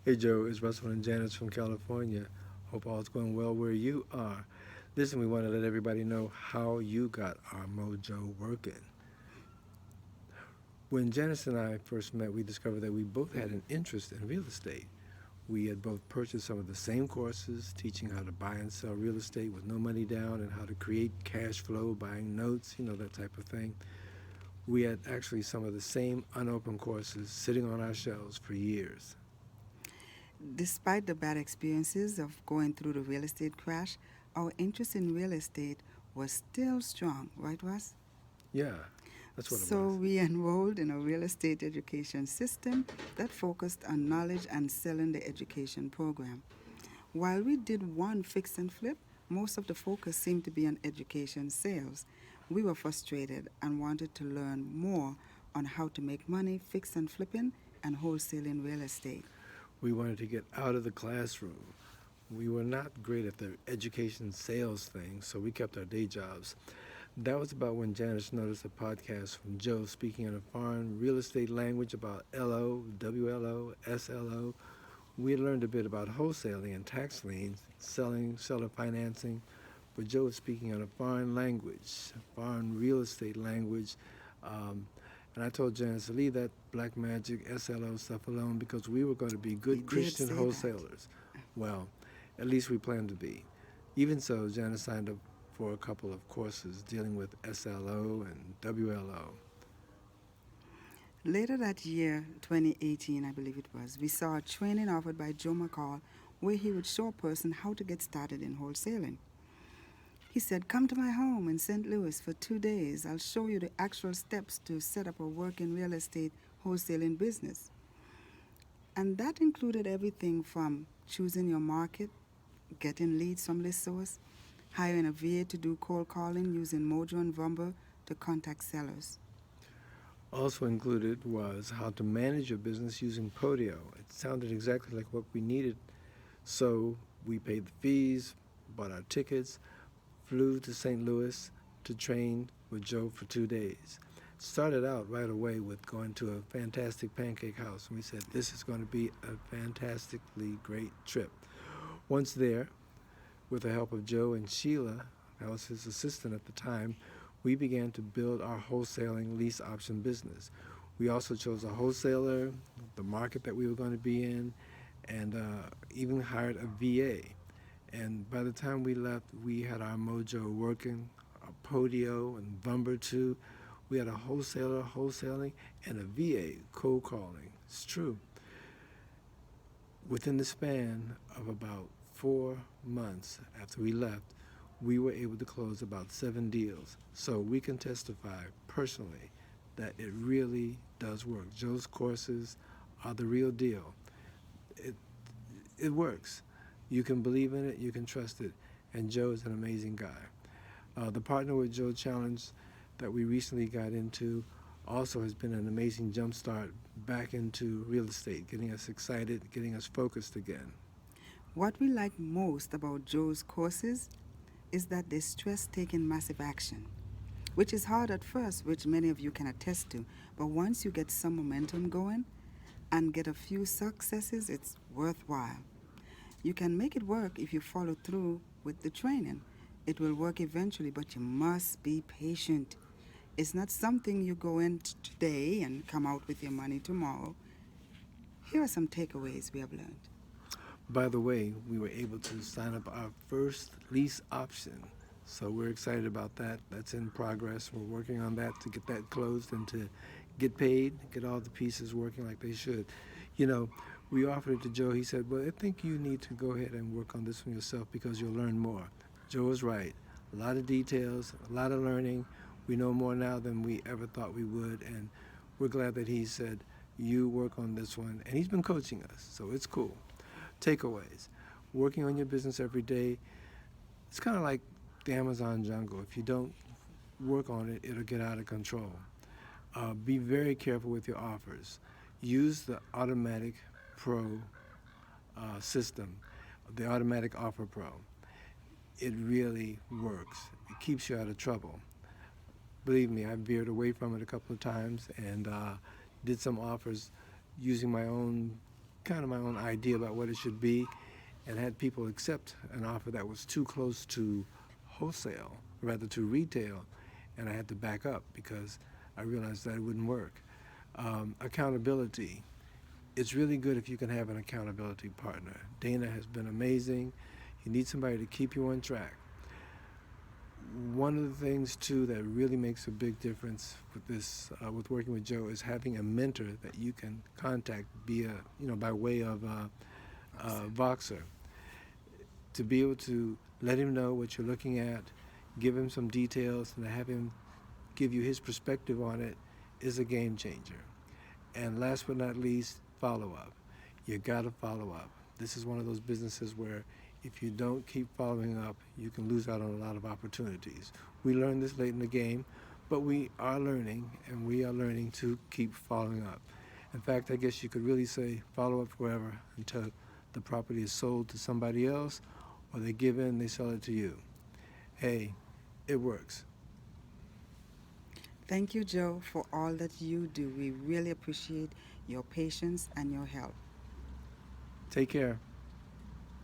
Hey Joe, it's Russell and Janice from California. Hope all's going well where you are. Listen, we want to let everybody know how you got our mojo working. When Janice and I first met, we discovered that we both had an interest in real estate. We had both purchased some of the same courses, teaching how to buy and sell real estate with no money down and how to create cash flow, buying notes, that type of thing. We had actually some of the same unopened courses sitting on our shelves for years. Despite the bad experiences of going through the real estate crash, our interest in real estate was still strong, right, Russ? Yeah, that's what it So was. we enrolled in a real estate education system that focused on knowledge and selling the education program. While we did one fix and flip, most of the focus seemed to be on education sales. We were frustrated and wanted to learn more on how to make money fix and flipping and wholesaling real estate. We wanted to get out of the classroom. We were not great at the education sales thing, so we kept our day jobs. That was about when Janice noticed a podcast from Joe speaking in a foreign real estate language about LO, WLO, SLO. We had learned a bit about wholesaling and tax liens, selling, seller financing, but Joe was speaking in a foreign language, foreign real estate language. Um, and I told Janice to leave that black magic SLO stuff alone because we were going to be We good did Christian say that. wholesalers. Well, at least we planned to be. Even so, Janice signed up for a couple of courses dealing with SLO and WLO. Later that year, 2018, I believe it was, we saw a training offered by Joe McCall where he would show a person how to get started in wholesaling. He said, "Come to my home in St. Louis for 2 days. I'll show you the actual steps to set up a working real estate wholesaling business." And that included everything from choosing your market, getting leads from list source, hiring a VA to do cold calling using Mojo and Vumber to contact sellers. Also included was how to manage your business using Podio. It sounded exactly like what we needed, so we paid the fees, bought our tickets, flew to St. Louis to train with Joe for 2 days. Started out right away with going to a fantastic pancake house, and we said, this is going to be a fantastically great trip. Once there, with the help of Joe and Sheila, that was his assistant at the time, we began to build our wholesaling lease option business. We also chose a wholesaler, the market that we were going to be in, and even hired a VA. And by the time we left, we had our mojo working, our Podio and Vumber too. We had a wholesaler wholesaling and a VA cold calling. It's true. Within the span of about 4 months after we left, we were able to close about 7 deals. So we can testify personally that it really does work. Joe's courses are the real deal. It, it works. You can believe in it, you can trust it, and Joe is an amazing guy. The Partner with Joe Challenge that we recently got into also has been an amazing jumpstart back into real estate, getting us excited, getting us focused again. What we like most about Joe's courses is that they stress taking massive action, which is hard at first, which many of you can attest to. But once you get some momentum going and get a few successes, it's worthwhile. You can make it work if you follow through with the training. It will work eventually, but you must be patient. It's not something you go in today and come out with your money tomorrow. Here are some takeaways we have learned. By the way, we were able to sign up our first lease option. So we're excited about that. That's in progress. We're working on that to get that closed and to get paid, get all the pieces working like they should. You know, we offered it to Joe. He said, well, I think you need to go ahead and work on this one yourself because you'll learn more. Joe was right. A lot of details, a lot of learning. We know more now than we ever thought we would. And we're glad that he said, you work on this one. And he's been coaching us, so it's cool. Takeaways. Working on your business every day, it's kind of like the Amazon jungle. If you don't work on it, it'll get out of control. Be very careful with your offers. Use the automatic pro system, the automatic offer pro. It really works. It keeps you out of trouble. Believe me, I veered away from it a couple of times and did some offers using my own kind of my own idea about what it should be, and had people accept an offer that was too close to wholesale, rather to retail, and I had to back up because I realized that it wouldn't work. Accountability. It's really good if you can have an accountability partner. Dana has been amazing. You need somebody to keep you on track. One of the things too that really makes a big difference with this, with working with Joe, is having a mentor that you can contact via, by way of Voxer, to be able to let him know what you're looking at, give him some details, and to have him give you his perspective on it is a game changer. And last but not least, follow up. You gotta follow up. This is one of those businesses where if you don't keep following up, you can lose out on a lot of opportunities. We learned this late in the game, but we are learning, and we are learning to keep following up. In fact, I guess you could really say follow up forever until the property is sold to somebody else, or they give in, they sell it to you. Hey, it works. Thank you, Joe, for all that you do. We really appreciate your patience and your help. Take care.